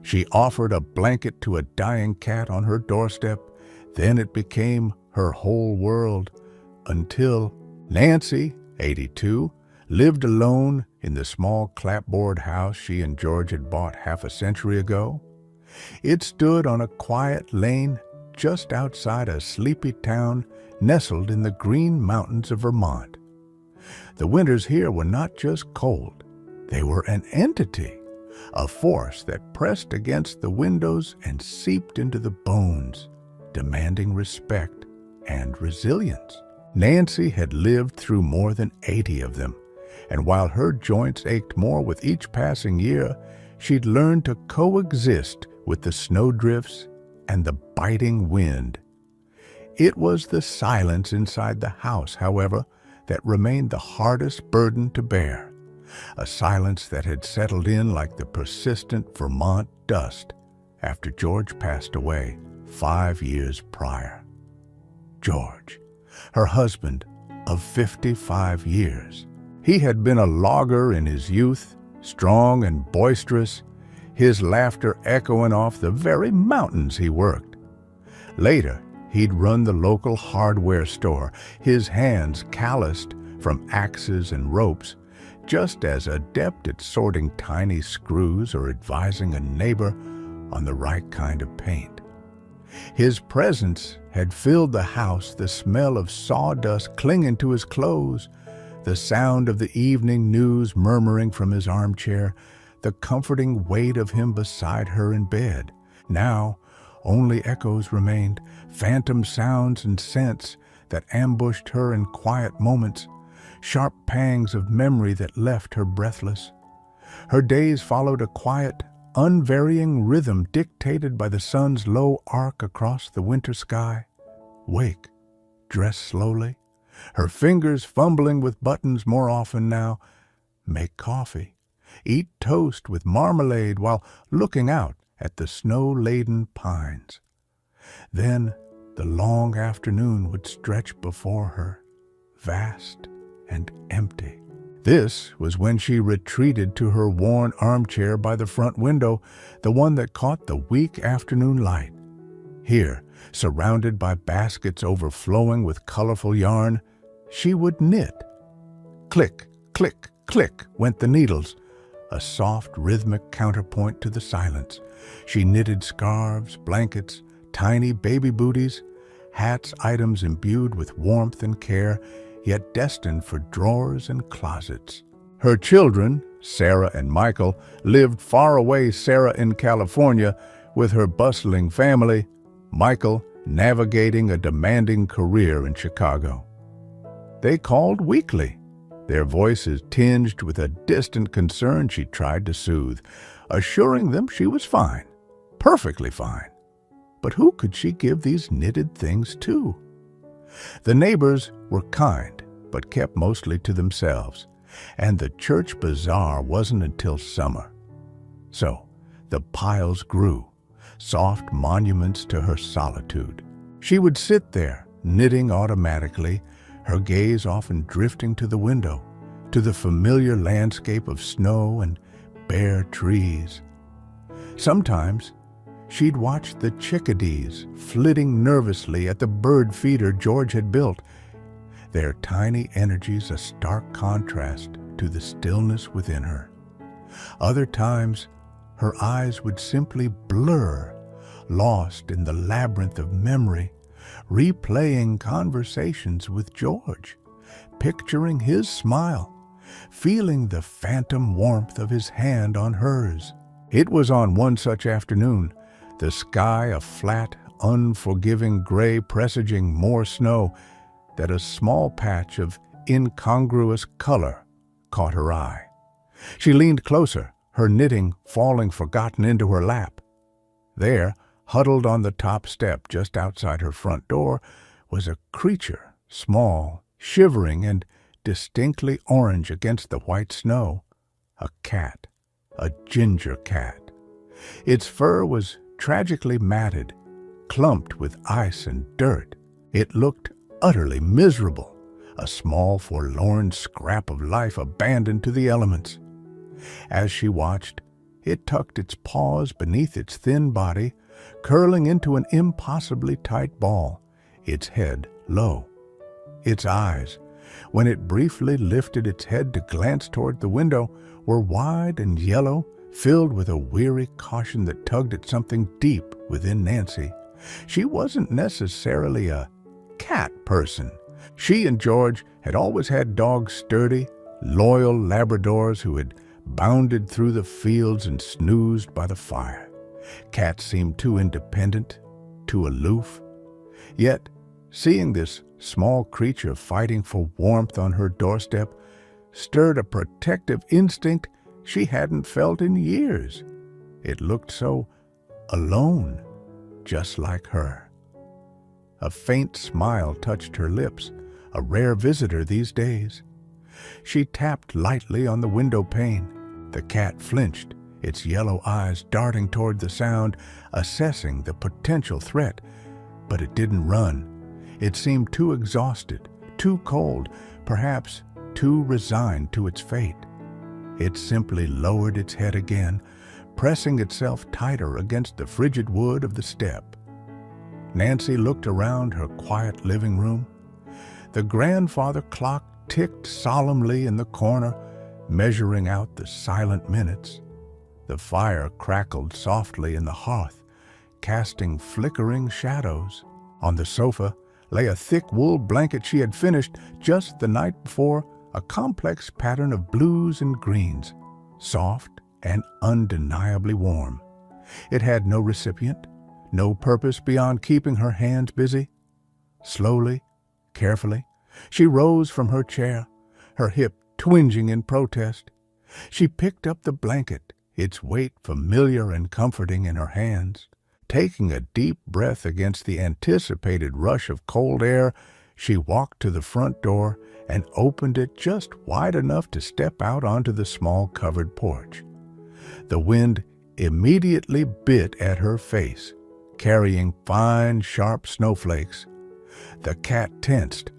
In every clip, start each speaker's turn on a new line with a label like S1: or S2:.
S1: She offered a blanket to a dying cat on her doorstep. Then it became her whole world, until Nancy, 82, lived alone in the small clapboard house she and George had bought half a century ago. It stood on a quiet lane just outside a sleepy town nestled in the Green Mountains of Vermont. The winters here were not just cold, they were an entity, a force that pressed against the windows and seeped into the bones, demanding respect and resilience. Nancy had lived through more than 80 of them, and while her joints ached more with each passing year, she'd learned to coexist with the snowdrifts and the biting wind. It was the silence inside the house, however, that remained the hardest burden to bear, a silence that had settled in like the persistent Vermont dust after George passed away 5 years prior. George, her husband of 55 years. He had been a logger in his youth, strong and boisterous, his laughter echoing off the very mountains he worked. Later, he'd run the local hardware store, his hands calloused from axes and ropes, just as adept at sorting tiny screws or advising a neighbor on the right kind of paint. His presence had filled the house, the smell of sawdust clinging to his clothes, the sound of the evening news murmuring from his armchair, the comforting weight of him beside her in bed. Now, only echoes remained, phantom sounds and scents that ambushed her in quiet moments, sharp pangs of memory that left her breathless. Her days followed a quiet, unvarying rhythm dictated by the sun's low arc across the winter sky. Wake, dress slowly, her fingers fumbling with buttons more often now, make coffee, eat toast with marmalade while looking out at the snow-laden pines. Then the long afternoon would stretch before her, vast and empty. This was when she retreated to her worn armchair by the front window, the one that caught the weak afternoon light. Here, surrounded by baskets overflowing with colorful yarn, she would knit. Click, click, click went the needles, a soft rhythmic counterpoint to the silence. She knitted scarves, blankets, tiny baby booties, hats, items imbued with warmth and care, yet destined for drawers and closets. Her children, Sarah and Michael, lived far away, Sarah in California with her bustling family, Michael navigating a demanding career in Chicago. They called weekly, their voices tinged with a distant concern she tried to soothe, assuring them she was fine, perfectly fine. But who could she give these knitted things to? The neighbors were kind, but kept mostly to themselves, and the church bazaar wasn't until summer. So the piles grew, soft monuments to her solitude. She would sit there, knitting automatically, her gaze often drifting to the window, to the familiar landscape of snow and bare trees. Sometimes she'd watch the chickadees flitting nervously at the bird feeder George had built, their tiny energies a stark contrast to the stillness within her. Other times, her eyes would simply blur, lost in the labyrinth of memory, replaying conversations with George, picturing his smile, feeling the phantom warmth of his hand on hers. It was on one such afternoon, the sky a flat, unforgiving gray presaging more snow, that a small patch of incongruous color caught her eye. She leaned closer, her knitting falling forgotten into her lap. There, huddled on the top step just outside her front door, was a creature, small, shivering, and distinctly orange against the white snow. A cat, a ginger cat. Its fur was tragically matted, clumped with ice and dirt. It looked utterly miserable, a small, forlorn scrap of life abandoned to the elements. As she watched, It tucked its paws beneath its thin body, curling into an impossibly tight ball, its head low. Its eyes, when it briefly lifted its head to glance toward the window, were wide and yellow, filled with a weary caution that tugged at something deep within Nancy. She wasn't necessarily a cat person. She and George had always had dogs, sturdy, loyal Labradors who had bounded through the fields and snoozed by the fire. Cats seemed too independent, too aloof. Yet, seeing this small creature fighting for warmth on her doorstep stirred a protective instinct she hadn't felt in years. It looked so alone, just like her. A faint smile touched her lips, a rare visitor these days. She tapped lightly on the window pane. The cat flinched, its yellow eyes darting toward the sound, assessing the potential threat. But it didn't run. It seemed too exhausted, too cold, perhaps too resigned to its fate. It simply lowered its head again, pressing itself tighter against the frigid wood of the step. Nancy looked around her quiet living room. The grandfather clock ticked solemnly in the corner, measuring out the silent minutes. The fire crackled softly in the hearth, casting flickering shadows. On the sofa lay a thick wool blanket she had finished just the night before, a complex pattern of blues and greens, soft and undeniably warm. It had no recipient, no purpose beyond keeping her hands busy. Slowly, carefully, she rose from her chair, her hip twinging in protest. She picked up the blanket, its weight familiar and comforting in her hands. Taking a deep breath against the anticipated rush of cold air, she walked to the front door and opened it just wide enough to step out onto the small covered porch. The wind immediately bit at her face, carrying fine, sharp snowflakes. The cat tensed,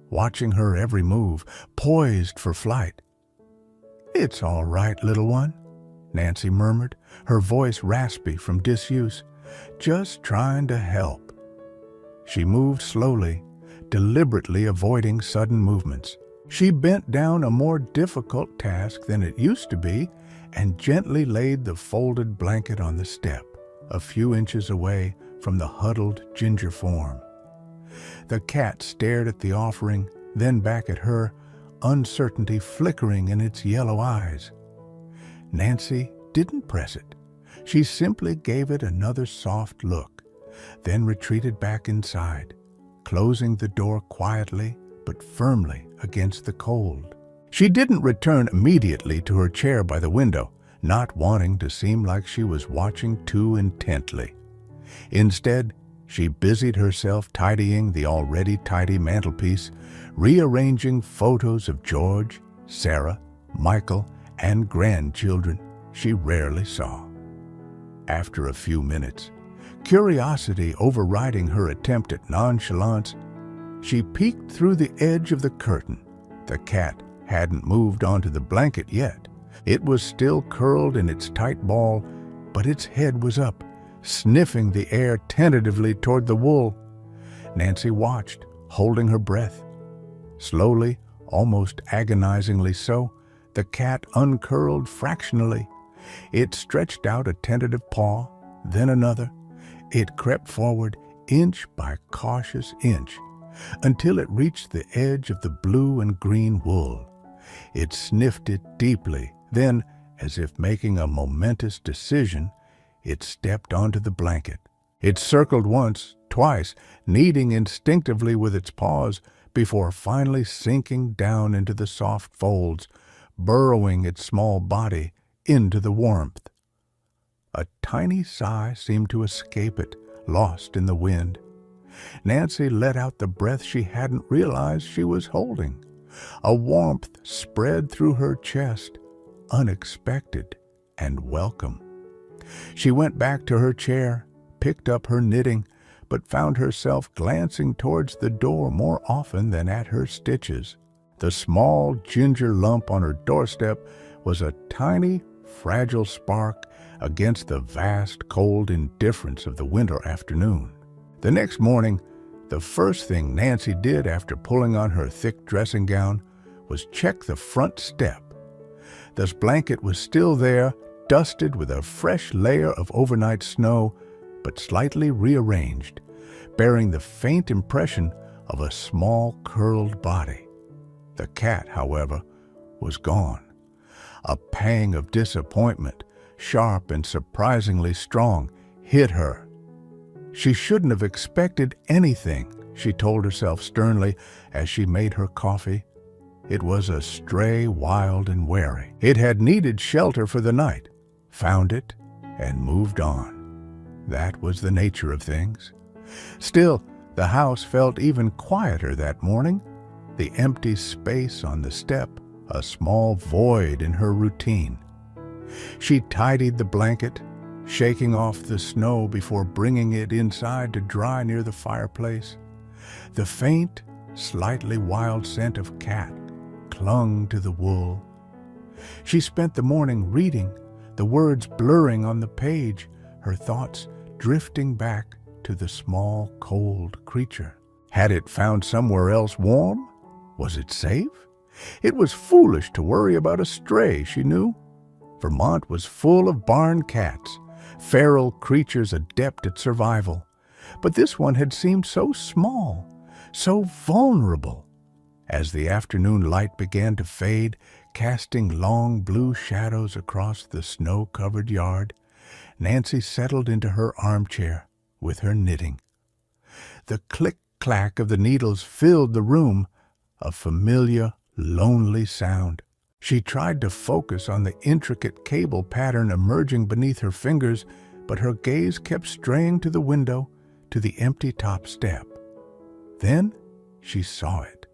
S1: watching her every move, poised for flight. "It's all right, little one," Nancy murmured, her voice raspy from disuse. "Just trying to help." She moved slowly, deliberately avoiding sudden movements. She bent down a more difficult task than it used to be and gently laid the folded blanket on the step, a few inches away from the huddled ginger form. The cat stared at the offering, then back at her, uncertainty flickering in its yellow eyes. Nancy didn't press it. She simply gave it another soft look, then retreated back inside, closing the door quietly but firmly against the cold. She didn't return immediately to her chair by the window, not wanting to seem like she was watching too intently. Instead, she busied herself tidying the already tidy mantelpiece, rearranging photos of George, Sarah, Michael, and grandchildren she rarely saw. After a few minutes, curiosity overriding her attempt at nonchalance, she peeked through the edge of the curtain. The cat hadn't moved onto the blanket yet. It was still curled in its tight ball, but its head was up, sniffing the air tentatively toward the wool. Nancy watched, holding her breath. Slowly, almost agonizingly so, the cat uncurled fractionally. It stretched out a tentative paw, then another. It crept forward, inch by cautious inch, until it reached the edge of the blue and green wool. It sniffed it deeply, then, as if making a momentous decision, it stepped onto the blanket. It circled once, twice, kneading instinctively with its paws, before finally sinking down into the soft folds, burrowing its small body into the warmth. A tiny sigh seemed to escape it, lost in the wind. Nancy let out the breath she hadn't realized she was holding. A warmth spread through her chest, unexpected and welcome. She went back to her chair, picked up her knitting, but found herself glancing towards the door more often than at her stitches. The small ginger lump on her doorstep was a tiny, fragile spark against the vast, cold indifference of the winter afternoon. The next morning, the first thing Nancy did after pulling on her thick dressing gown was check the front step. The blanket was still there, dusted with a fresh layer of overnight snow, but slightly rearranged, bearing the faint impression of a small curled body. The cat, however, was gone. A pang of disappointment, sharp and surprisingly strong, hit her. She shouldn't have expected anything, she told herself sternly as she made her coffee. It was a stray, wild and wary. It had needed shelter for the night, found it, and moved on. That was the nature of things. Still, the house felt even quieter that morning. The empty space on the step, a small void in her routine. She tidied the blanket, shaking off the snow before bringing it inside to dry near the fireplace. The faint, slightly wild scent of cat clung to the wool. She spent the morning reading, the words blurring on the page, her thoughts drifting back to the small, cold creature. Had it found somewhere else warm? Was it safe? It was foolish to worry about a stray, she knew. Vermont was full of barn cats, feral creatures adept at survival. But this one had seemed so small, so vulnerable. As the afternoon light began to fade, casting long blue shadows across the snow-covered yard, Nancy settled into her armchair with her knitting. The click-clack of the needles filled the room, a familiar, lonely sound. She tried to focus on the intricate cable pattern emerging beneath her fingers, but her gaze kept straying to the window, to the empty top step. Then she saw it,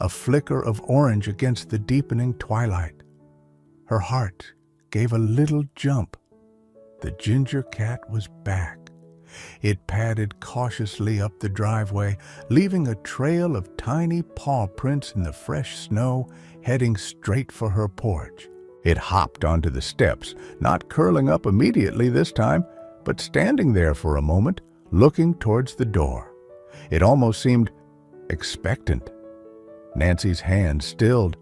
S1: a flicker of orange against the deepening twilight. Her heart gave a little jump. The ginger cat was back. It padded cautiously up the driveway, leaving a trail of tiny paw prints in the fresh snow, heading straight for her porch. It hopped onto the steps, not curling up immediately this time, but standing there for a moment, looking towards the door. It almost seemed expectant. Nancy's hand stilled.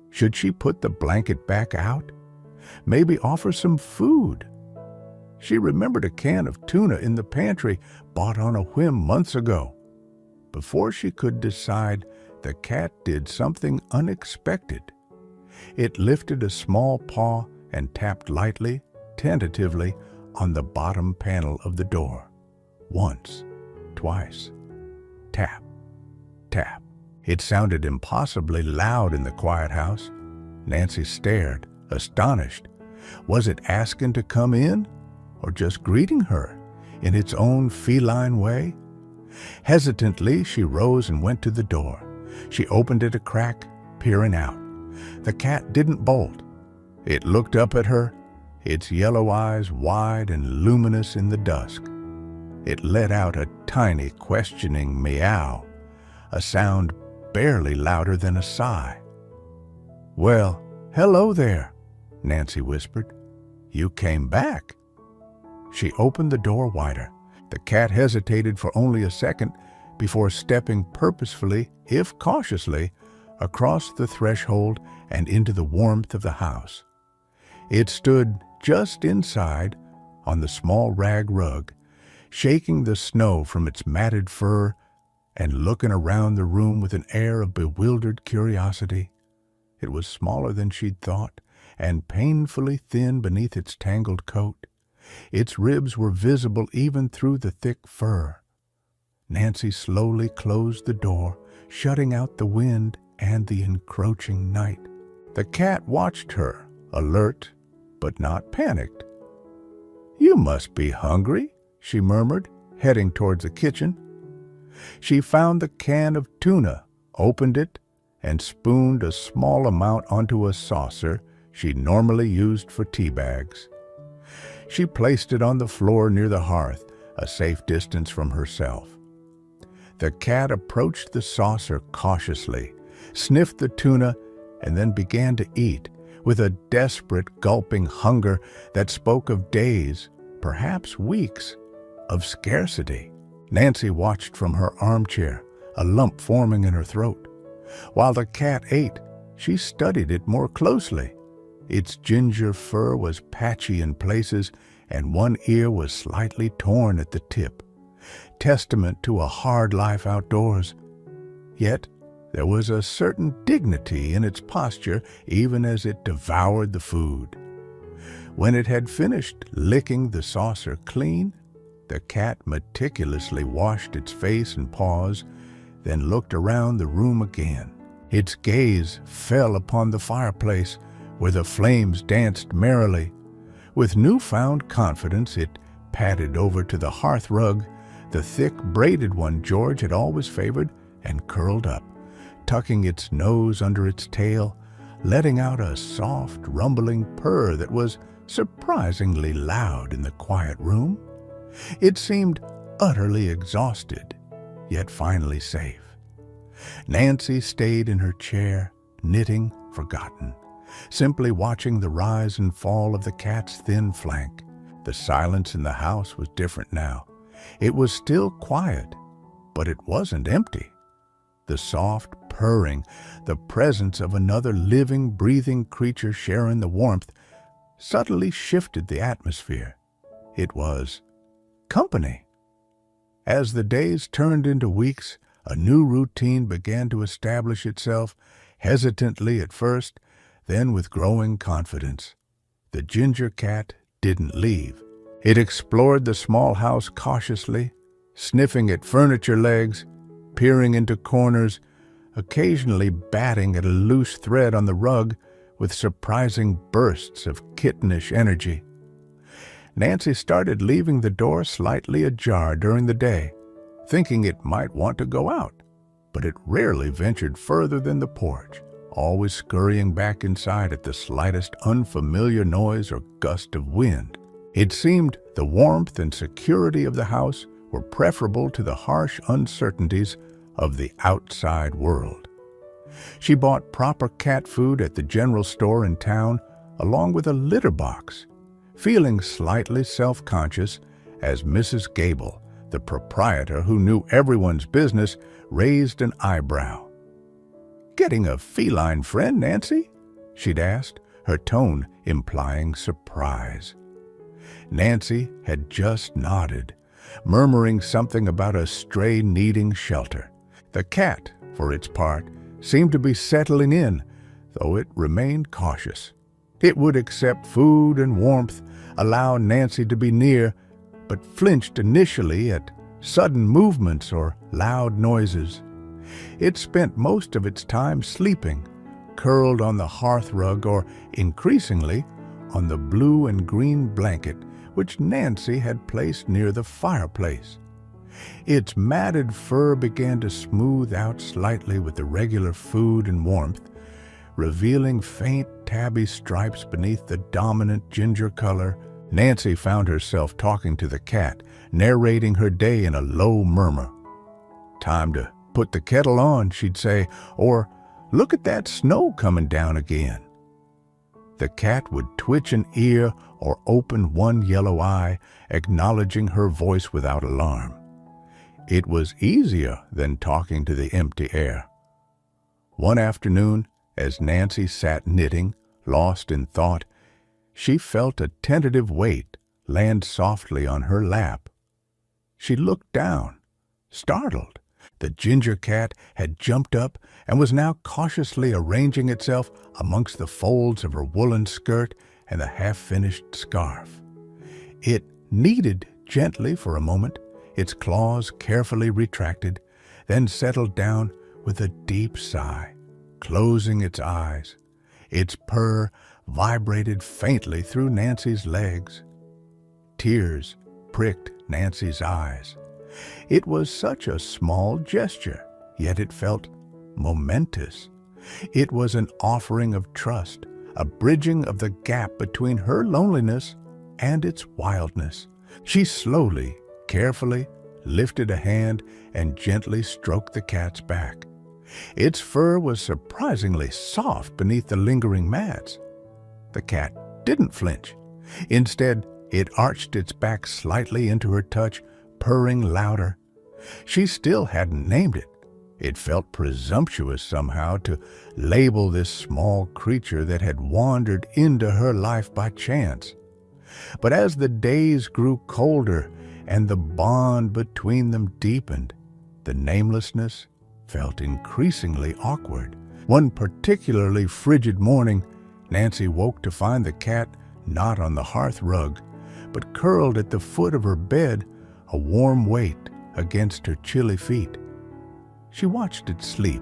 S1: Should she put the blanket back out? Maybe offer some food? She remembered a can of tuna in the pantry, bought on a whim months ago. Before she could decide, the cat did something unexpected. It lifted a small paw and tapped lightly, tentatively, on the bottom panel of the door. Once, twice. Tap, tap. It sounded impossibly loud in the quiet house. Nancy stared, astonished. Was it asking to come in, or just greeting her in its own feline way? Hesitantly, she rose and went to the door. She opened it a crack, peering out. The cat didn't bolt. It looked up at her, its yellow eyes wide and luminous in the dusk. It let out a tiny, questioning meow, a sound barely louder than a sigh. "Well, hello there," Nancy whispered. "You came back." She opened the door wider. The cat hesitated for only a second before stepping purposefully, if cautiously, across the threshold and into the warmth of the house. It stood just inside, on the small rag rug, shaking the snow from its matted fur and looking around the room with an air of bewildered curiosity. It was smaller than she'd thought, and painfully thin beneath its tangled coat. Its ribs were visible even through the thick fur. Nancy slowly closed the door, shutting out the wind and the encroaching night. The cat watched her, alert but not panicked. "You must be hungry," she murmured, heading towards the kitchen. She found the can of tuna, opened it, and spooned a small amount onto a saucer she normally used for tea bags. She placed it on the floor near the hearth, a safe distance from herself. The cat approached the saucer cautiously, sniffed the tuna, and then began to eat, with a desperate, gulping hunger that spoke of days, perhaps weeks, of scarcity. Nancy watched from her armchair, a lump forming in her throat. While the cat ate, she studied it more closely. Its ginger fur was patchy in places, and one ear was slightly torn at the tip, testament to a hard life outdoors. Yet there was a certain dignity in its posture even as it devoured the food. When it had finished licking the saucer clean, the cat meticulously washed its face and paws, then looked around the room again. Its gaze fell upon the fireplace, where the flames danced merrily. With newfound confidence, it padded over to the hearth rug, the thick braided one George had always favored, and curled up, tucking its nose under its tail, letting out a soft, rumbling purr that was surprisingly loud in the quiet room. It seemed utterly exhausted, yet finally safe. Nancy stayed in her chair, knitting, forgotten, simply watching the rise and fall of the cat's thin flank. The silence in the house was different now. It was still quiet, but it wasn't empty. The soft purring, the presence of another living, breathing creature sharing the warmth, subtly shifted the atmosphere. It was company. As the days turned into weeks, a new routine began to establish itself, hesitantly at first, then with growing confidence. The ginger cat didn't leave. It explored the small house cautiously, sniffing at furniture legs, peering into corners, occasionally batting at a loose thread on the rug with surprising bursts of kittenish energy. Nancy started leaving the door slightly ajar during the day, thinking it might want to go out, but it rarely ventured further than the porch, always scurrying back inside at the slightest unfamiliar noise or gust of wind. It seemed the warmth and security of the house were preferable to the harsh uncertainties of the outside world. She bought proper cat food at the general store in town, along with a litter box, feeling slightly self-conscious as Mrs. Gable, the proprietor who knew everyone's business, raised an eyebrow. "Getting a feline friend, Nancy?" she'd asked, her tone implying surprise. Nancy had just nodded, murmuring something about a stray needing shelter. The cat, for its part, seemed to be settling in, though it remained cautious. It would accept food and warmth, allow Nancy to be near, but flinched initially at sudden movements or loud noises. It spent most of its time sleeping, curled on the hearth rug or, increasingly, on the blue and green blanket which Nancy had placed near the fireplace. Its matted fur began to smooth out slightly with the regular food and warmth, revealing faint tabby stripes beneath the dominant ginger color. Nancy found herself talking to the cat, narrating her day in a low murmur. "Time to put the kettle on," she'd say, or "Look at that snow coming down again." The cat would twitch an ear or open one yellow eye, acknowledging her voice without alarm. It was easier than talking to the empty air. One afternoon, as Nancy sat knitting, lost in thought, she felt a tentative weight land softly on her lap. She looked down, startled. The ginger cat had jumped up and was now cautiously arranging itself amongst the folds of her woolen skirt and the half-finished scarf. It kneaded gently for a moment, its claws carefully retracted, then settled down with a deep sigh, closing its eyes. Its purr vibrated faintly through Nancy's legs. Tears pricked Nancy's eyes. It was such a small gesture, yet it felt momentous. It was an offering of trust, a bridging of the gap between her loneliness and its wildness. She slowly, carefully lifted a hand and gently stroked the cat's back. Its fur was surprisingly soft beneath the lingering mats. The cat didn't flinch. Instead, it arched its back slightly into her touch, purring louder. She still hadn't named it. It felt presumptuous somehow to label this small creature that had wandered into her life by chance. But as the days grew colder and the bond between them deepened, the namelessness felt increasingly awkward. One particularly frigid morning, Nancy woke to find the cat not on the hearth rug, but curled at the foot of her bed, a warm weight against her chilly feet. She watched it sleep,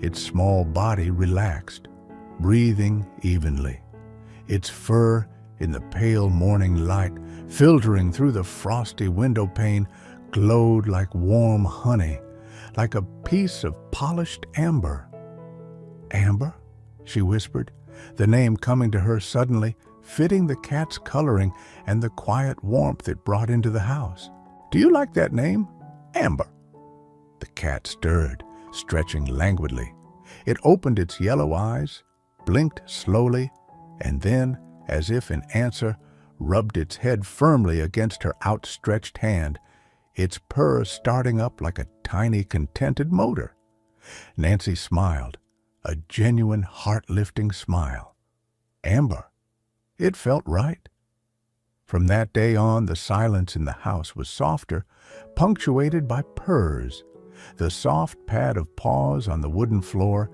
S1: its small body relaxed, breathing evenly. Its fur, in the pale morning light, filtering through the frosty window pane, glowed like warm honey, like a piece of polished amber. "Amber?" she whispered, the name coming to her suddenly, fitting the cat's coloring and the quiet warmth it brought into the house. "Do you like that name? Amber?" The cat stirred, stretching languidly. It opened its yellow eyes, blinked slowly, and then, as if in answer, rubbed its head firmly against her outstretched hand, its purr starting up like a tiny, contented motor. Nancy smiled, a genuine, heart-lifting smile. Amber. It felt right. From that day on, the silence in the house was softer, punctuated by purrs, the soft pad of paws on the wooden floor,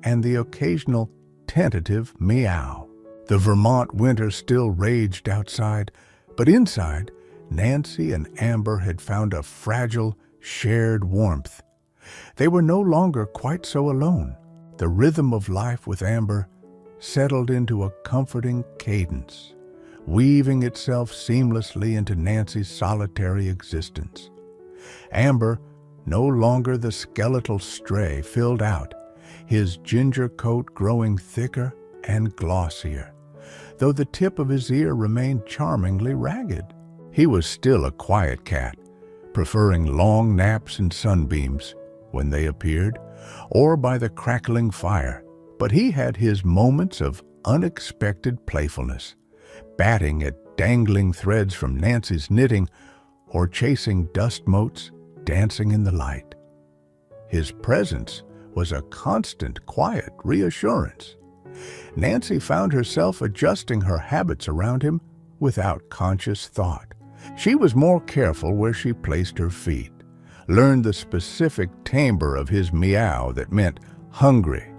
S1: and the occasional tentative meow. The Vermont winter still raged outside, but inside, Nancy and Amber had found a fragile, shared warmth. They were no longer quite so alone. The rhythm of life with Amber settled into a comforting cadence, weaving itself seamlessly into Nancy's solitary existence. Amber, no longer the skeletal stray, filled out, his ginger coat growing thicker and glossier, though the tip of his ear remained charmingly ragged. He was still a quiet cat, preferring long naps and sunbeams, when they appeared, or by the crackling fire. But he had his moments of unexpected playfulness, batting at dangling threads from Nancy's knitting or chasing dust motes dancing in the light. His presence was a constant, quiet reassurance. Nancy found herself adjusting her habits around him without conscious thought. She was more careful where she placed her feet, learned the specific timbre of his meow that meant hungry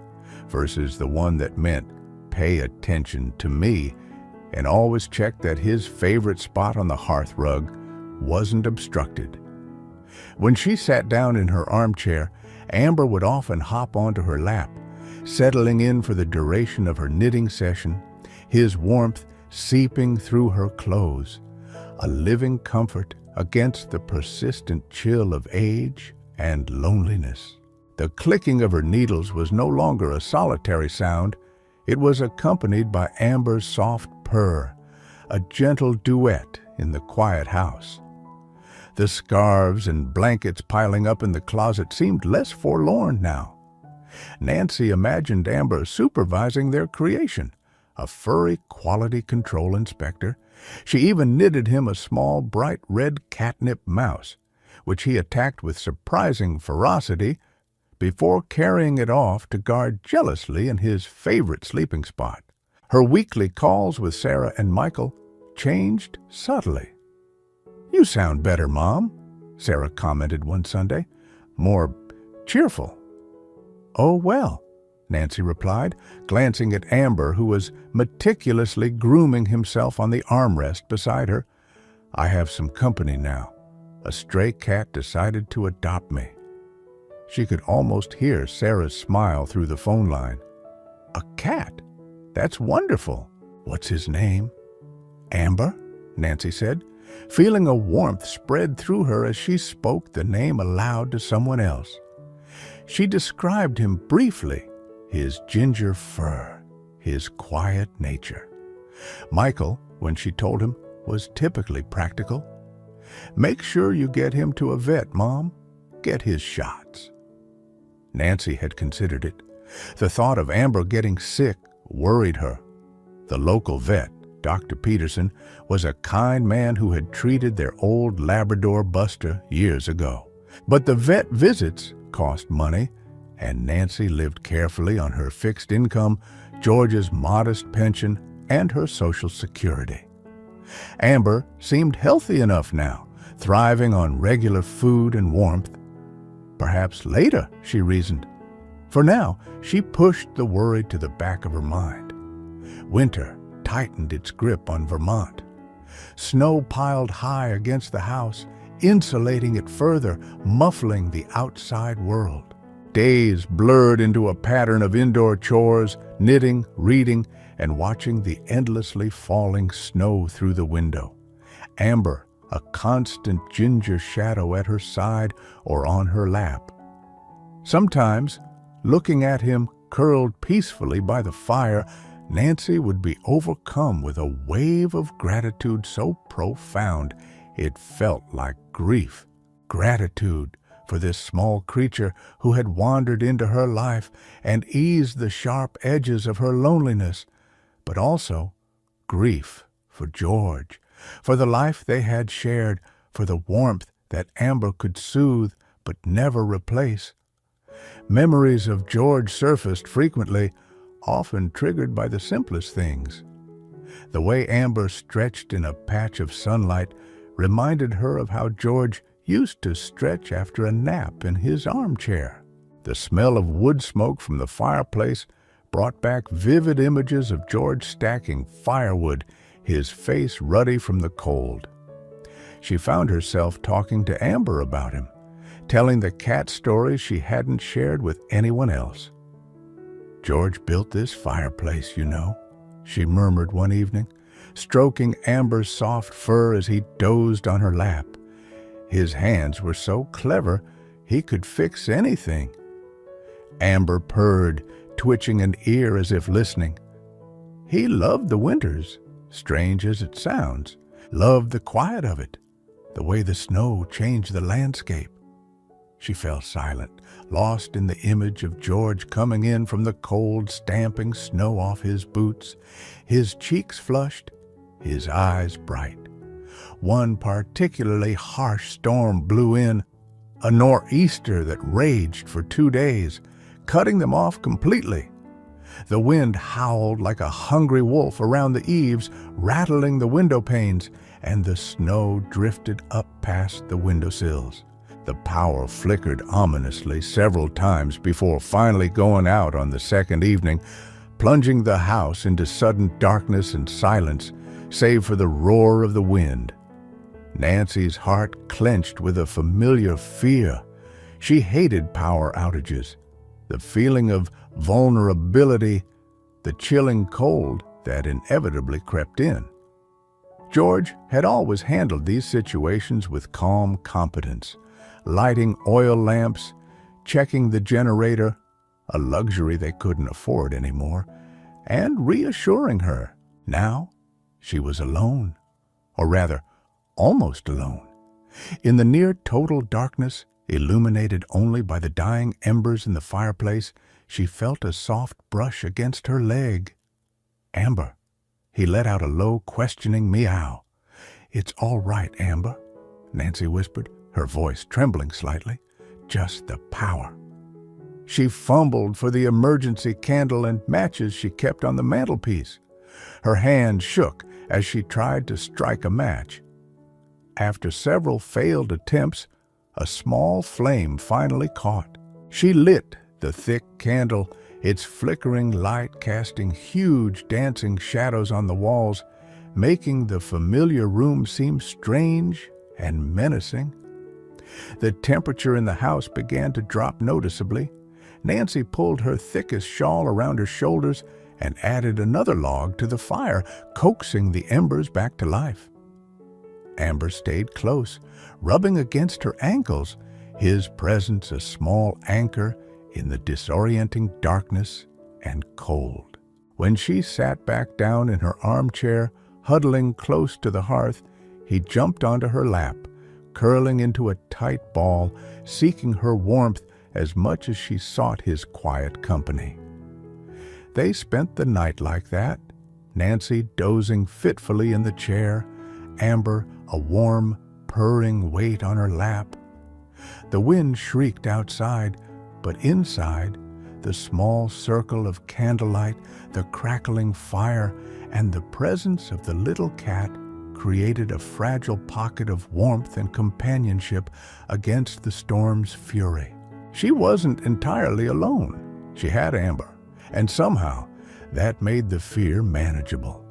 S1: versus the one that meant pay attention to me, and always checked that his favorite spot on the hearth rug wasn't obstructed. When she sat down in her armchair, Amber would often hop onto her lap, settling in for the duration of her knitting session, his warmth seeping through her clothes, a living comfort against the persistent chill of age and loneliness. The clicking of her needles was no longer a solitary sound. It was accompanied by Amber's soft purr, a gentle duet in the quiet house. The scarves and blankets piling up in the closet seemed less forlorn now. Nancy imagined Amber supervising their creation, a furry quality control inspector. She even knitted him a small, bright red catnip mouse, which he attacked with surprising ferocity before carrying it off to guard jealously in his favorite sleeping spot. Her weekly calls with Sarah and Michael changed subtly. "You sound better, Mom," Sarah commented one Sunday. "More cheerful." "Oh, well," Nancy replied, glancing at Amber, who was meticulously grooming himself on the armrest beside her. "I have some company now. A stray cat decided to adopt me." She could almost hear Sarah's smile through the phone line. "A cat? That's wonderful. What's his name?" "Amber," Nancy said, feeling a warmth spread through her as she spoke the name aloud to someone else. She described him briefly, his ginger fur, his quiet nature. Michael, when she told him, was typically practical. "Make sure you get him to a vet, Mom. Get his shots." Nancy had considered it. The thought of Amber getting sick worried her. The local vet, Dr. Peterson, was a kind man who had treated their old Labrador Buster years ago. But the vet visits cost money, and Nancy lived carefully on her fixed income, George's modest pension, and her Social Security. Amber seemed healthy enough now, thriving on regular food and warmth. Perhaps later, she reasoned. For now, she pushed the worry to the back of her mind. Winter tightened its grip on Vermont. Snow piled high against the house, insulating it further, muffling the outside world. Days blurred into a pattern of indoor chores, knitting, reading, and watching the endlessly falling snow through the window. Amber, a constant ginger shadow at her side or on her lap. Sometimes, looking at him curled peacefully by the fire, Nancy would be overcome with a wave of gratitude so profound it felt like grief. Gratitude for this small creature who had wandered into her life and eased the sharp edges of her loneliness, but also grief for George, for the life they had shared, for the warmth that Amber could soothe but never replace. Memories of George surfaced frequently, often triggered by the simplest things. The way Amber stretched in a patch of sunlight reminded her of how George used to stretch after a nap in his armchair. The smell of wood smoke from the fireplace brought back vivid images of George stacking firewood, his face ruddy from the cold. She found herself talking to Amber about him, telling the cat stories she hadn't shared with anyone else. "George built this fireplace, you know," she murmured one evening, stroking Amber's soft fur as he dozed on her lap. His hands were so clever, he could fix anything. Amber purred, twitching an ear as if listening. He loved the winters, strange as it sounds, loved the quiet of it, the way the snow changed the landscape. She fell silent, lost in the image of George coming in from the cold, stamping snow off his boots, his cheeks flushed, his eyes bright. One particularly harsh storm blew in, a nor'easter that raged for 2 days, cutting them off completely. The wind howled like a hungry wolf around the eaves, rattling the window panes, and the snow drifted up past the windowsills. The power flickered ominously several times before finally going out on the second evening, plunging the house into sudden darkness and silence, save for the roar of the wind. Nancy's heart clenched with a familiar fear. She hated power outages, the feeling of vulnerability, the chilling cold that inevitably crept in. George had always handled these situations with calm competence, lighting oil lamps, checking the generator, a luxury they couldn't afford anymore, and reassuring her. Now she was alone, or rather, almost alone. In the near total darkness, illuminated only by the dying embers in the fireplace, she felt a soft brush against her leg. "Amber." He let out a low, questioning meow. "It's all right, Amber," Nancy whispered, her voice trembling slightly. "Just the power." She fumbled for the emergency candle and matches she kept on the mantelpiece. Her hand shook as she tried to strike a match. After several failed attempts, a small flame finally caught. She lit the thick candle, its flickering light casting huge dancing shadows on the walls, making the familiar room seem strange and menacing. The temperature in the house began to drop noticeably. Nancy pulled her thickest shawl around her shoulders and added another log to the fire, coaxing the embers back to life. Amber stayed close, rubbing against her ankles, his presence a small anchor in the disorienting darkness and cold. When she sat back down in her armchair, huddling close to the hearth, he jumped onto her lap, curling into a tight ball, seeking her warmth as much as she sought his quiet company. They spent the night like that, Nancy dozing fitfully in the chair, Amber a warm, purring weight on her lap. The wind shrieked outside, but inside, the small circle of candlelight, the crackling fire, and the presence of the little cat created a fragile pocket of warmth and companionship against the storm's fury. She wasn't entirely alone. She had Amber, and somehow that made the fear manageable.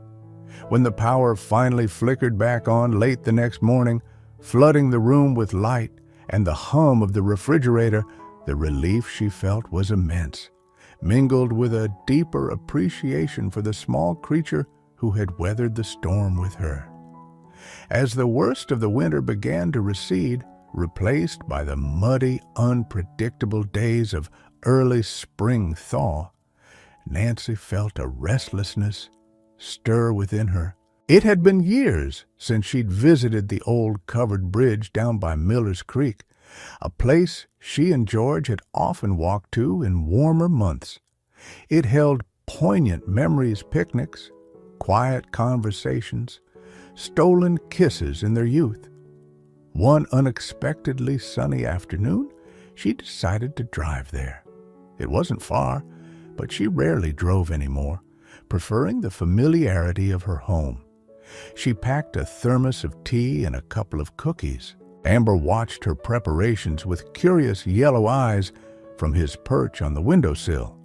S1: When the power finally flickered back on late the next morning, flooding the room with light and the hum of the refrigerator, the relief she felt was immense, mingled with a deeper appreciation for the small creature who had weathered the storm with her. As the worst of the winter began to recede, replaced by the muddy, unpredictable days of early spring thaw, Nancy felt a restlessness stir within her. It had been years since she'd visited the old covered bridge down by Miller's Creek, a place she and George had often walked to in warmer months. It held poignant memories, picnics, quiet conversations, stolen kisses in their youth. One unexpectedly sunny afternoon, she decided to drive there. It wasn't far, but she rarely drove anymore, preferring the familiarity of her home. She packed a thermos of tea and a couple of cookies. Amber watched her preparations with curious yellow eyes from his perch on the windowsill.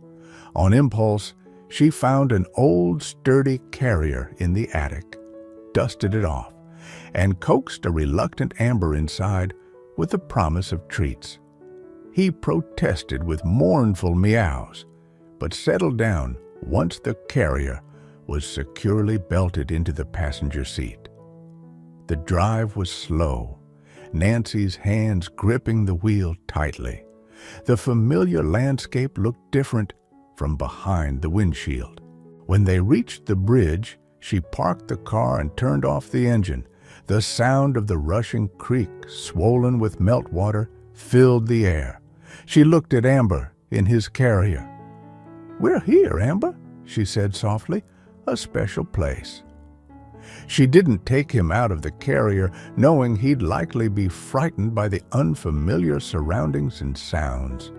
S1: On impulse, she found an old sturdy carrier in the attic, dusted it off, and coaxed a reluctant Amber inside with the promise of treats. He protested with mournful meows, but settled down once the carrier was securely belted into the passenger seat. The drive was slow, Nancy's hands gripping the wheel tightly. The familiar landscape looked different from behind the windshield. When they reached the bridge, she parked the car and turned off the engine. The sound of the rushing creek, swollen with meltwater, filled the air. She looked at Amber in his carrier. "We're here, Amber," she said softly, "a special place." She didn't take him out of the carrier, knowing he'd likely be frightened by the unfamiliar surroundings and sounds.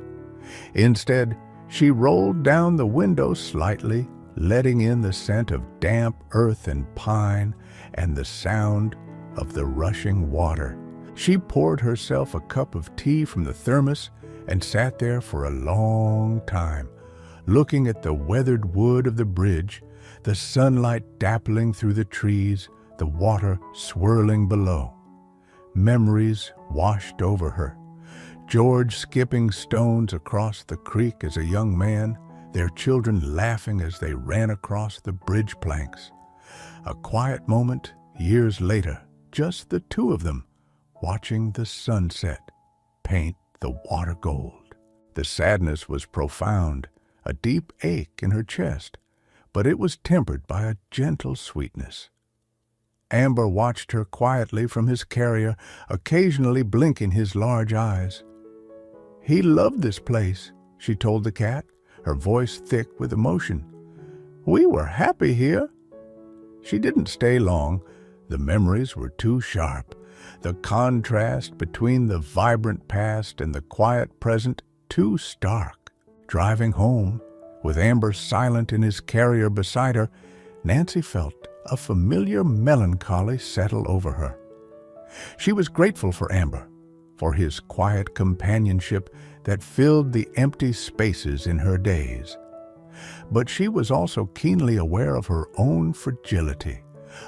S1: Instead, she rolled down the window slightly, letting in the scent of damp earth and pine and the sound of the rushing water. She poured herself a cup of tea from the thermos and sat there for a long time, looking at the weathered wood of the bridge, the sunlight dappling through the trees, the water swirling below. Memories washed over her. George skipping stones across the creek as a young man, their children laughing as they ran across the bridge planks. A quiet moment years later, just the two of them, watching the sunset paint the water gold. The sadness was profound, a deep ache in her chest, but it was tempered by a gentle sweetness. Amber watched her quietly from his carrier, occasionally blinking his large eyes. "He loved this place," she told the cat, her voice thick with emotion. "We were happy here." She didn't stay long. The memories were too sharp. The contrast between the vibrant past and the quiet present too stark. Driving home, with Amber silent in his carrier beside her, Nancy felt a familiar melancholy settle over her. She was grateful for Amber, for his quiet companionship that filled the empty spaces in her days. But she was also keenly aware of her own fragility,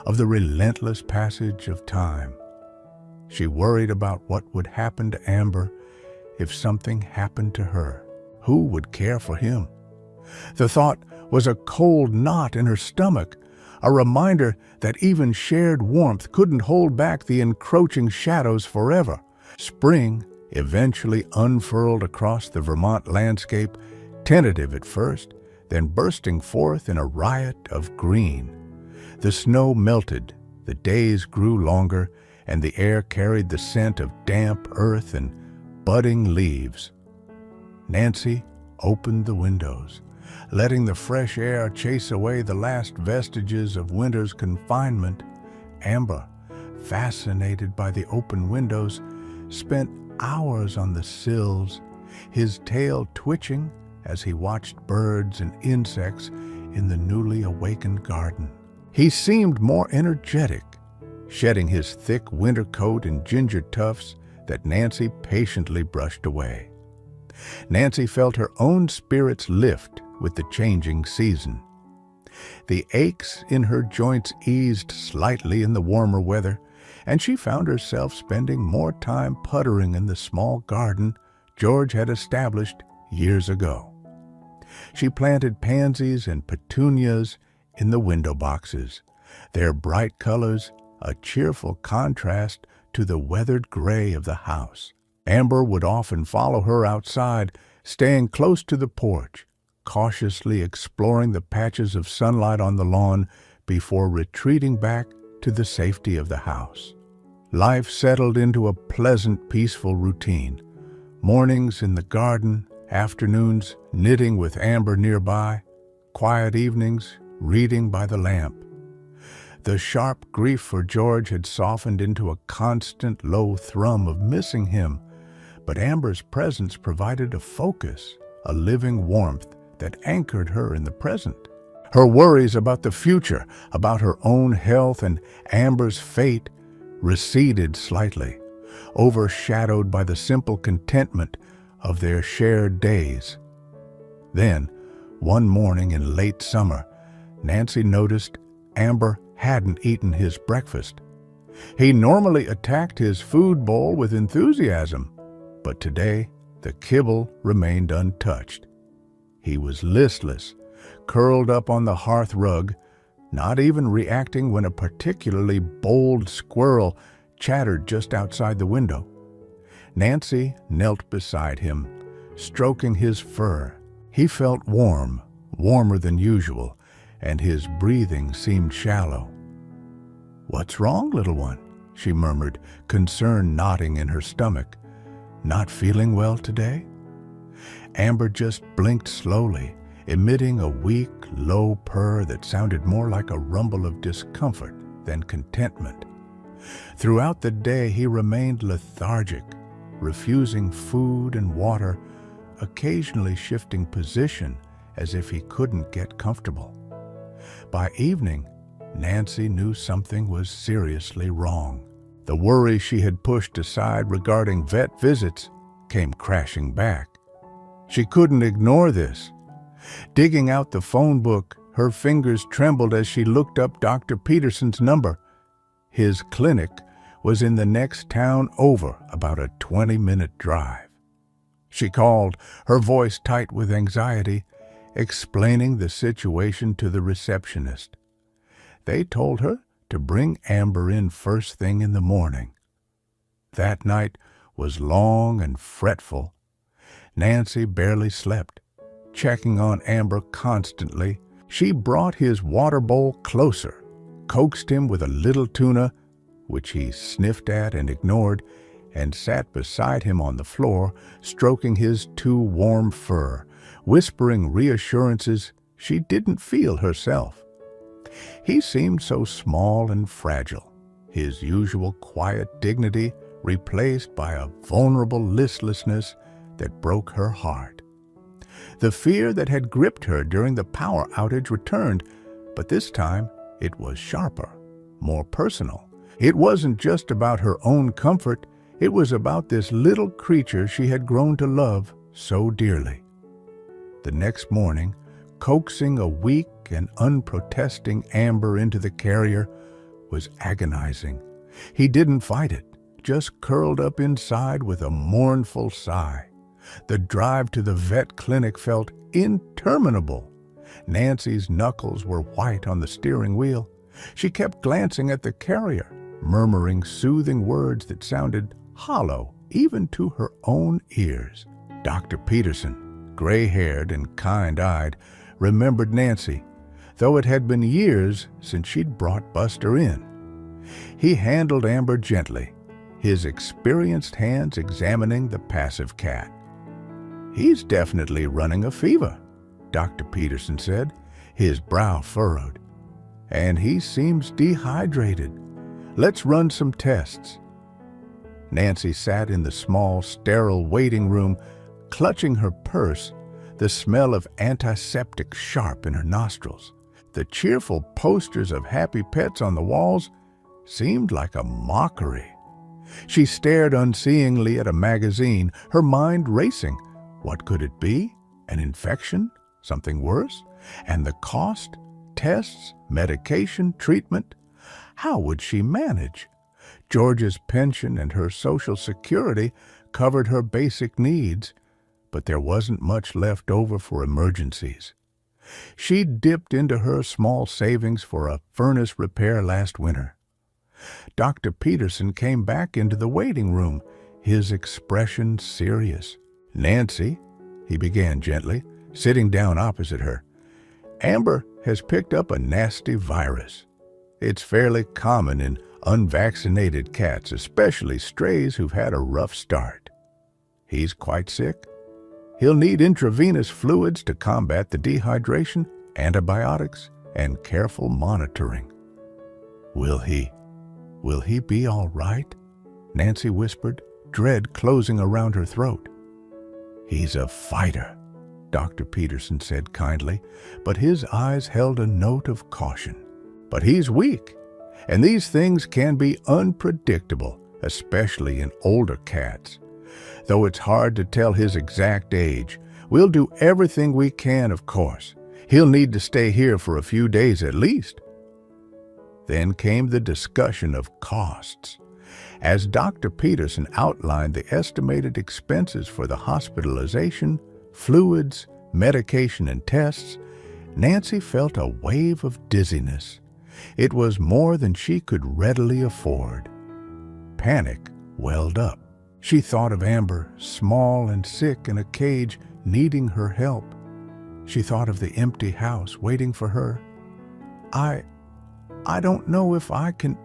S1: of the relentless passage of time. She worried about what would happen to Amber if something happened to her. Who would care for him? The thought was a cold knot in her stomach, a reminder that even shared warmth couldn't hold back the encroaching shadows forever. Spring eventually unfurled across the Vermont landscape, tentative at first, then bursting forth in a riot of green. The snow melted, the days grew longer, and the air carried the scent of damp earth and budding leaves. Nancy opened the windows. Letting the fresh air chase away the last vestiges of winter's confinement, Amber, fascinated by the open windows, spent hours on the sills, his tail twitching as he watched birds and insects in the newly awakened garden. He seemed more energetic, shedding his thick winter coat and ginger tufts that Nancy patiently brushed away. Nancy felt her own spirits lift with the changing season. The aches in her joints eased slightly in the warmer weather, and she found herself spending more time puttering in the small garden George had established years ago. She planted pansies and petunias in the window boxes, their bright colors a cheerful contrast to the weathered gray of the house. Amber would often follow her outside, staying close to the porch, cautiously exploring the patches of sunlight on the lawn before retreating back to the safety of the house. Life settled into a pleasant, peaceful routine. Mornings in the garden, afternoons knitting with Amber nearby, quiet evenings reading by the lamp. The sharp grief for George had softened into a constant low thrum of missing him, but Amber's presence provided a focus, a living warmth that anchored her in the present. Her worries about the future, about her own health and Amber's fate, receded slightly, overshadowed by the simple contentment of their shared days. Then, one morning in late summer, Nancy noticed Amber hadn't eaten his breakfast. He normally attacked his food bowl with enthusiasm, but today the kibble remained untouched. He was listless, curled up on the hearth rug, not even reacting when a particularly bold squirrel chattered just outside the window. Nancy knelt beside him, stroking his fur. He felt warm, warmer than usual, and his breathing seemed shallow. "What's wrong, little one?" she murmured, concern knotting in her stomach. "Not feeling well today?" Amber just blinked slowly, emitting a weak, low purr that sounded more like a rumble of discomfort than contentment. Throughout the day he remained lethargic, refusing food and water, occasionally shifting position as if he couldn't get comfortable. By evening, Nancy knew something was seriously wrong. The worry she had pushed aside regarding vet visits came crashing back. She couldn't ignore this. Digging out the phone book, her fingers trembled as she looked up Dr. Peterson's number. His clinic was in the next town over, about a 20-minute drive. She called, her voice tight with anxiety, explaining the situation to the receptionist. They told her to bring Amber in first thing in the morning. That night was long and fretful. Nancy barely slept, checking on Amber constantly. She brought his water bowl closer, coaxed him with a little tuna, which he sniffed at and ignored, and sat beside him on the floor, stroking his too warm fur, whispering reassurances she didn't feel herself. He seemed so small and fragile, his usual quiet dignity replaced by a vulnerable listlessness that broke her heart. The fear that had gripped her during the power outage returned, but this time it was sharper, more personal. It wasn't just about her own comfort, it was about this little creature she had grown to love so dearly. The next morning, coaxing a weak and unprotesting Amber into the carrier was agonizing. He didn't fight it, just curled up inside with a mournful sigh. The drive to the vet clinic felt interminable. Nancy's knuckles were white on the steering wheel. She kept glancing at the carrier, murmuring soothing words that sounded hollow even to her own ears. Dr. Peterson, gray-haired and kind-eyed, remembered Nancy, though it had been years since she'd brought Buster in. He handled Amber gently, his experienced hands examining the passive cat. "He's definitely running a fever. Dr. Peterson said, his brow furrowed. "And he seems dehydrated. Let's run some tests." Nancy sat in the small, sterile waiting room, clutching her purse, the smell of antiseptic sharp in her nostrils. The cheerful posters of happy pets on the walls seemed like a mockery. She stared unseeingly at a magazine, her mind racing. What could it be? An infection? Something worse? And the cost? Tests? Medication? Treatment? How would she manage? George's pension and her Social Security covered her basic needs, but there wasn't much left over for emergencies. She dipped into her small savings for a furnace repair last winter. Dr. Peterson came back into the waiting room, his expression serious. "Nancy," he began gently, sitting down opposite her, "Amber has picked up a nasty virus. It's fairly common in unvaccinated cats, especially strays who've had a rough start. He's quite sick. He'll need intravenous fluids to combat the dehydration, antibiotics, and careful monitoring." Will he be all right?" Nancy whispered, dread closing around her throat. "He's a fighter," Dr. Peterson said kindly, but his eyes held a note of caution. "But he's weak, and these things can be unpredictable, especially in older cats. Though it's hard to tell his exact age, we'll do everything we can, of course. He'll need to stay here for a few days at least." Then came the discussion of costs. As Dr. Peterson outlined the estimated expenses for the hospitalization, fluids, medication, and tests, Nancy felt a wave of dizziness. It was more than she could readily afford. Panic welled up. She thought of Amber, small and sick in a cage, needing her help. She thought of the empty house waiting for her. I don't know if I can,"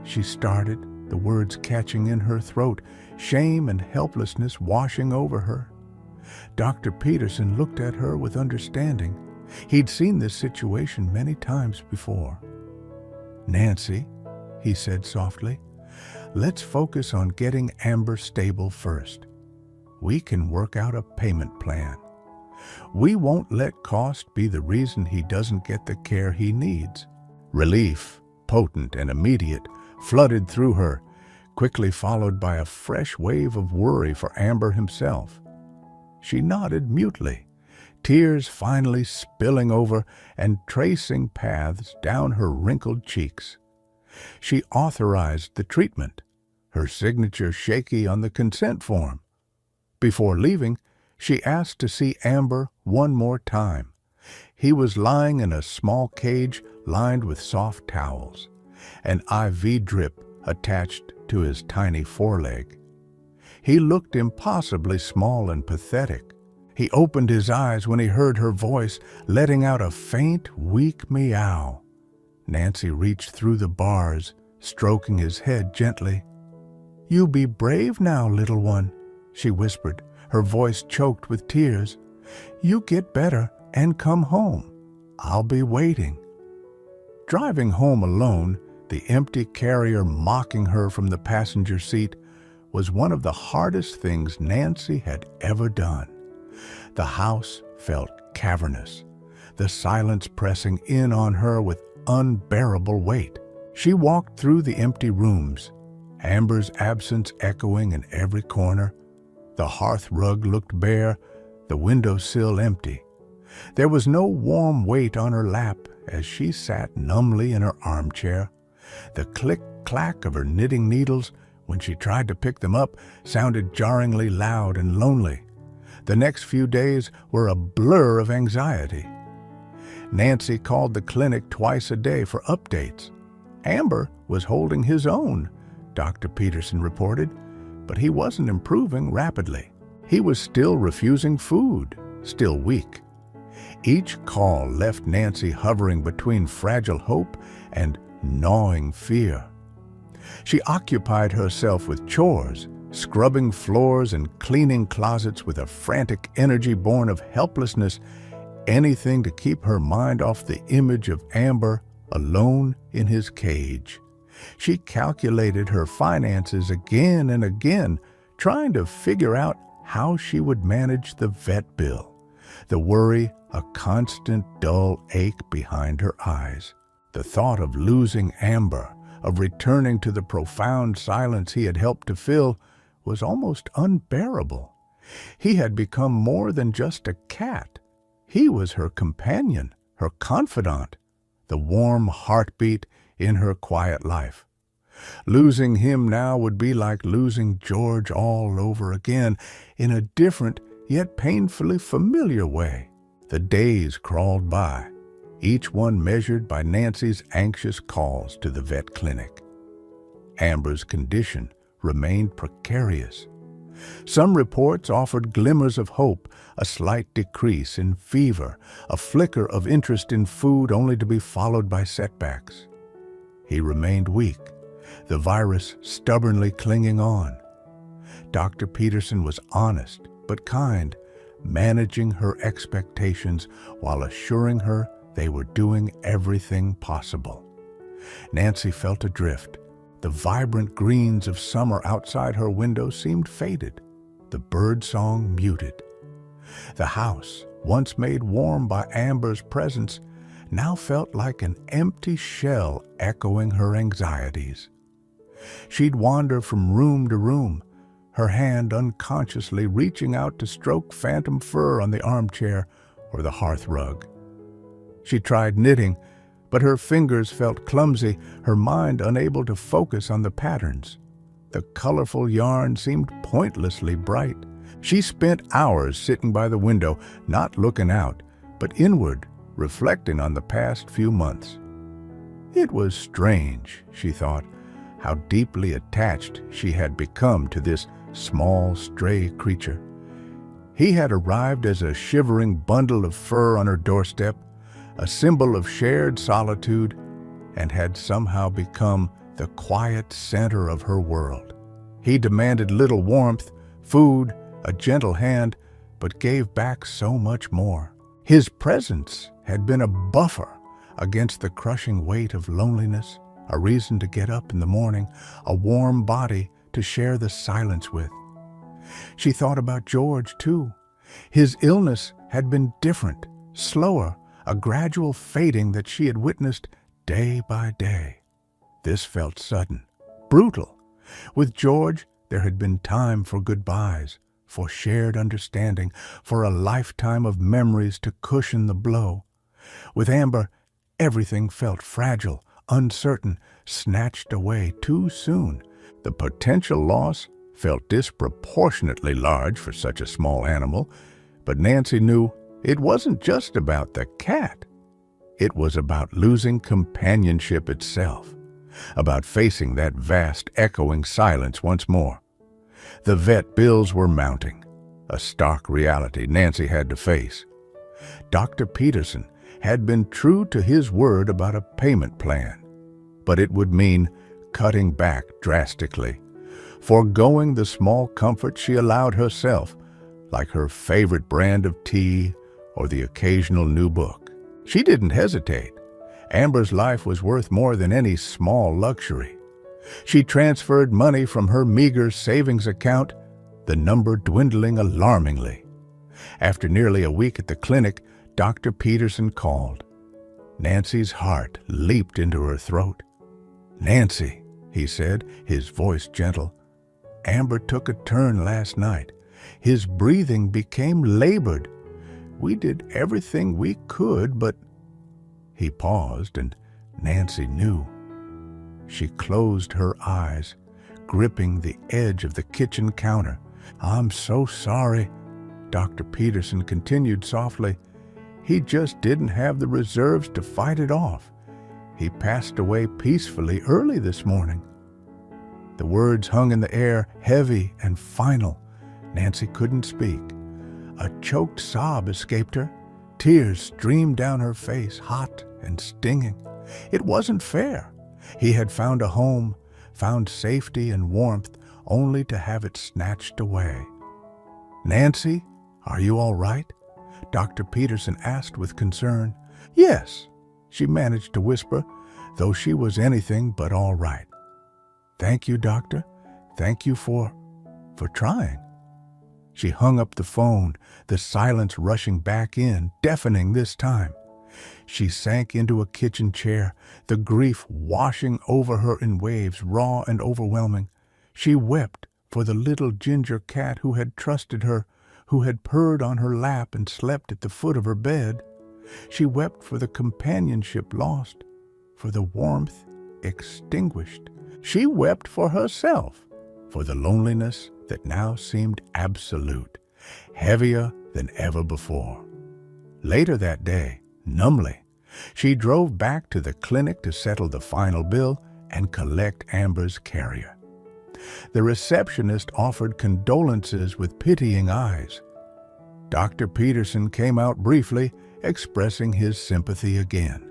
S1: she started, the words catching in her throat, shame and helplessness washing over her. Dr. Peterson looked at her with understanding. He'd seen this situation many times before. "Nancy," he said softly, "let's focus on getting Amber stable first. We can work out a payment plan. We won't let cost be the reason he doesn't get the care he needs." Relief, potent and immediate, flooded through her, quickly followed by a fresh wave of worry for Amber himself. She nodded mutely, tears finally spilling over and tracing paths down her wrinkled cheeks. She authorized the treatment, her signature shaky on the consent form. Before leaving, she asked to see Amber one more time. He was lying in a small cage lined with soft towels, an IV drip attached to his tiny foreleg. He looked impossibly small and pathetic. He opened his eyes when he heard her voice, letting out a faint, weak meow. Nancy reached through the bars, stroking his head gently. "You be brave now, little one," she whispered, her voice choked with tears. "You get better and come home. I'll be waiting." Driving home alone, the empty carrier mocking her from the passenger seat, was one of the hardest things Nancy had ever done. The house felt cavernous, the silence pressing in on her with unbearable weight. She walked through the empty rooms, Amber's absence echoing in every corner. The hearth rug looked bare, the windowsill empty. There was no warm weight on her lap as she sat numbly in her armchair. The click-clack of her knitting needles, when she tried to pick them up, sounded jarringly loud and lonely. The next few days were a blur of anxiety. Nancy called the clinic twice a day for updates. Amber was holding his own, Dr. Peterson reported, but he wasn't improving rapidly. He was still refusing food, still weak. Each call left Nancy hovering between fragile hope and gnawing fear. She occupied herself with chores, scrubbing floors and cleaning closets with a frantic energy born of helplessness anything to keep her mind off the image of Amber alone in his cage. She calculated her finances again and again, trying to figure out how she would manage the vet bill, the worry a constant dull ache behind her eyes. The thought of losing Amber, of returning to the profound silence he had helped to fill, was almost unbearable. He had become more than just a cat. He was her companion, her confidant, the warm heartbeat in her quiet life. Losing him now would be like losing George all over again, in a different yet painfully familiar way. The days crawled by, each one measured by Nancy's anxious calls to the vet clinic. Amber's condition remained precarious. Some reports offered glimmers of hope, a slight decrease in fever, a flicker of interest in food only to be followed by setbacks. He remained weak, the virus stubbornly clinging on. Dr. Peterson was honest but kind, managing her expectations while assuring her they were doing everything possible. Nancy felt adrift. The vibrant greens of summer outside her window seemed faded, the birdsong muted. The house, once made warm by Amber's presence, now felt like an empty shell echoing her anxieties. She'd wander from room to room, her hand unconsciously reaching out to stroke phantom fur on the armchair or the hearth rug. She tried knitting, but her fingers felt clumsy, her mind unable to focus on the patterns. The colorful yarn seemed pointlessly bright. She spent hours sitting by the window, not looking out, but inward, reflecting on the past few months. It was strange, she thought, how deeply attached she had become to this small, stray creature. He had arrived as a shivering bundle of fur on her doorstep, a symbol of shared solitude, and had somehow become the quiet center of her world. He demanded little warmth, food, a gentle hand, but gave back so much more. His presence had been a buffer against the crushing weight of loneliness, a reason to get up in the morning, a warm body to share the silence with. She thought about George, too. His illness had been different, slower, a gradual fading that she had witnessed day by day. This felt sudden, brutal. With George, there had been time for goodbyes, for shared understanding, for a lifetime of memories to cushion the blow. With Amber, everything felt fragile, uncertain, snatched away too soon. The potential loss felt disproportionately large for such a small animal, but Nancy knew it wasn't just about the cat. It was about losing companionship itself, about facing that vast, echoing silence once more. The vet bills were mounting, a stark reality Nancy had to face. Dr. Peterson had been true to his word about a payment plan, but it would mean cutting back drastically, foregoing the small comforts she allowed herself, like her favorite brand of tea or the occasional new book. She didn't hesitate. Amber's life was worth more than any small luxury. She transferred money from her meager savings account, the number dwindling alarmingly. After nearly a week at the clinic, Dr. Peterson called. Nancy's heart leaped into her throat. "Nancy," he said, his voice gentle, "Amber took a turn last night. His breathing became labored. We did everything we could, but—" He paused, and Nancy knew. She closed her eyes, gripping the edge of the kitchen counter. "I'm so sorry," Dr. Peterson continued softly. "He just didn't have the reserves to fight it off. He passed away peacefully early this morning." The words hung in the air, heavy and final. Nancy couldn't speak. A choked sob escaped her. Tears streamed down her face, hot and stinging. It wasn't fair. He had found a home, found safety and warmth, only to have it snatched away. "Nancy, are you all right?" Dr. Peterson asked with concern. "Yes," she managed to whisper, though she was anything but all right. "Thank you, doctor. Thank you for trying." She hung up the phone, the silence rushing back in, deafening this time. She sank into a kitchen chair, the grief washing over her in waves, raw and overwhelming. She wept for the little ginger cat who had trusted her, who had purred on her lap and slept at the foot of her bed. She wept for the companionship lost, for the warmth extinguished. She wept for herself, for the loneliness that now seemed absolute, heavier than ever before. Later that day, numbly, she drove back to the clinic to settle the final bill and collect Amber's carrier. The receptionist offered condolences with pitying eyes. Dr. Peterson came out briefly, expressing his sympathy again.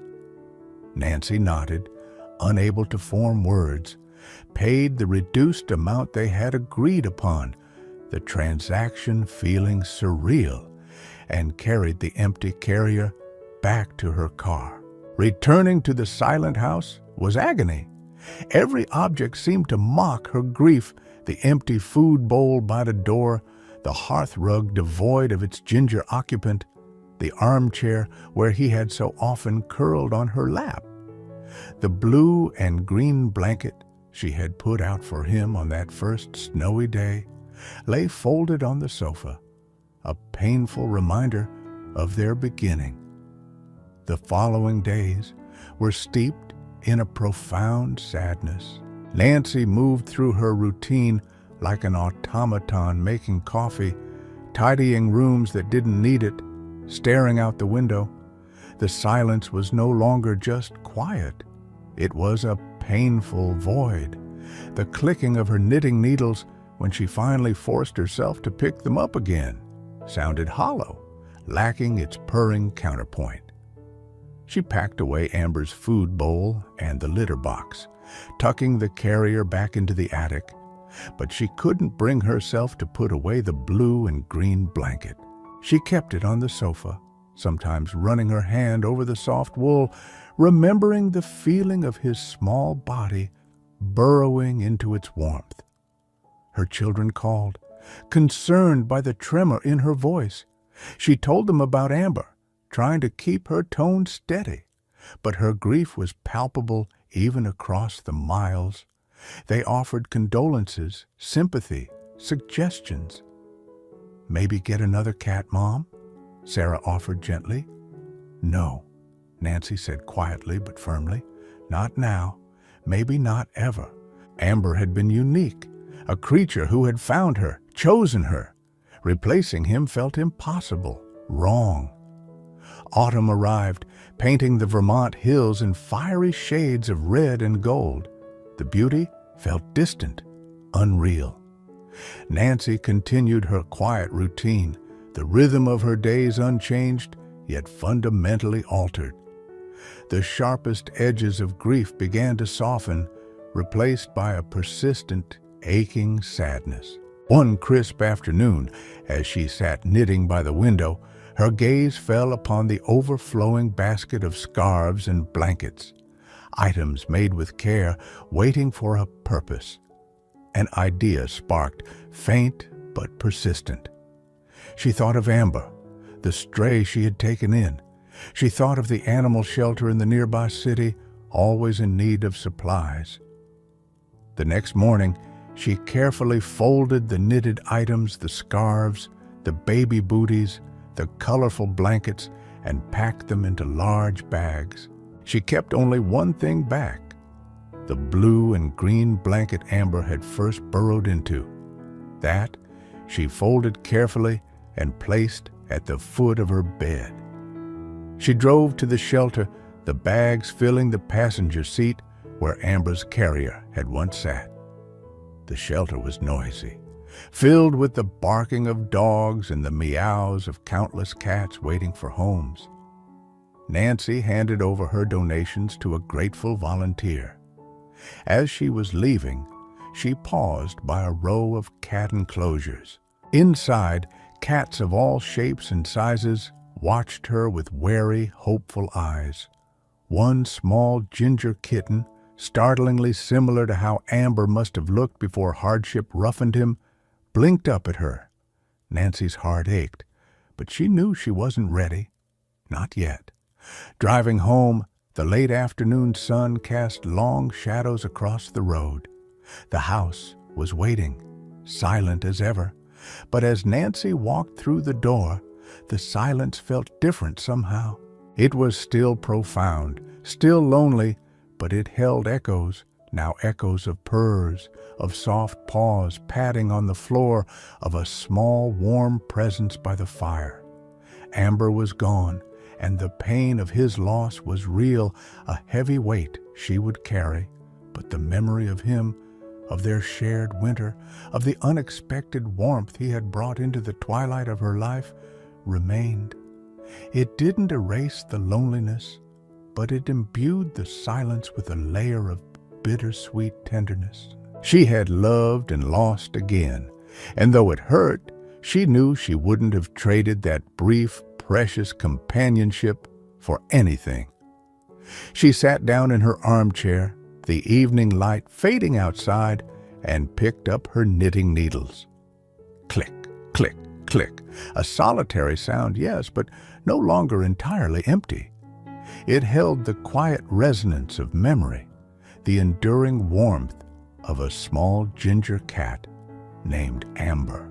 S1: Nancy nodded, unable to form words, paid the reduced amount they had agreed upon, the transaction feeling surreal, and carried the empty carrier back to her car. Returning to the silent house was agony. Every object seemed to mock her grief, the empty food bowl by the door, the hearth rug devoid of its ginger occupant, the armchair where he had so often curled on her lap. The blue and green blanket she had put out for him on that first snowy day lay folded on the sofa, a painful reminder of their beginning. The following days were steeped in a profound sadness. Nancy moved through her routine like an automaton, making coffee, tidying rooms that didn't need it, staring out the window. The silence was no longer just quiet. It was a painful void. The clicking of her knitting needles when she finally forced herself to pick them up again sounded hollow, lacking its purring counterpoint. She packed away Amber's food bowl and the litter box, tucking the carrier back into the attic, but she couldn't bring herself to put away the blue and green blanket. She kept it on the sofa, sometimes running her hand over the soft wool, remembering the feeling of his small body burrowing into its warmth. Her children called, concerned by the tremor in her voice. She told them about Amber, trying to keep her tone steady, but her grief was palpable even across the miles. They offered condolences, sympathy, suggestions. "Maybe get another cat, Mom?" Sarah offered gently. "No," Nancy said quietly but firmly. "Not now. Maybe not ever." Amber had been unique, a creature who had found her, chosen her. Replacing him felt impossible, wrong. Autumn arrived, painting the Vermont hills in fiery shades of red and gold. The beauty felt distant, unreal. Nancy continued her quiet routine, the rhythm of her days unchanged, yet fundamentally altered. The sharpest edges of grief began to soften, replaced by a persistent, aching sadness. One crisp afternoon, as she sat knitting by the window, her gaze fell upon the overflowing basket of scarves and blankets, items made with care, waiting for a purpose. An idea sparked, faint but persistent. She thought of Amber, the stray she had taken in. She thought of the animal shelter in the nearby city, always in need of supplies. The next morning, she carefully folded the knitted items, the scarves, the baby booties, the colorful blankets, and packed them into large bags. She kept only one thing back, the blue and green blanket Amber had first burrowed into. That she folded carefully and placed at the foot of her bed. She drove to the shelter, the bags filling the passenger seat where Amber's carrier had once sat. The shelter was noisy, filled with the barking of dogs and the meows of countless cats waiting for homes. Nancy handed over her donations to a grateful volunteer. As she was leaving, she paused by a row of cat enclosures. Inside, Cats of all shapes and sizes watched her with wary, hopeful eyes. One small ginger kitten, startlingly similar to how Amber must have looked before hardship roughened him, blinked up at her. Nancy's heart ached, but she knew she wasn't ready. Not yet. Driving home, the late afternoon sun cast long shadows across the road. The house was waiting, silent as ever. But as Nancy walked through the door, the silence felt different somehow. It was still profound, still lonely, but it held echoes, now echoes of purrs, of soft paws patting on the floor, of a small, warm presence by the fire. Amber was gone, and the pain of his loss was real, a heavy weight she would carry. But the memory of him, of their shared winter, of the unexpected warmth he had brought into the twilight of her life, remained. It didn't erase the loneliness, but it imbued the silence with a layer of bittersweet tenderness. She had loved and lost again, and though it hurt, she knew she wouldn't have traded that brief, precious companionship for anything. She sat down in her armchair, the evening light fading outside, and picked up her knitting needles. Click, click, click. A solitary sound, yes, but no longer entirely empty. It held the quiet resonance of memory, the enduring warmth of a small ginger cat named Amber.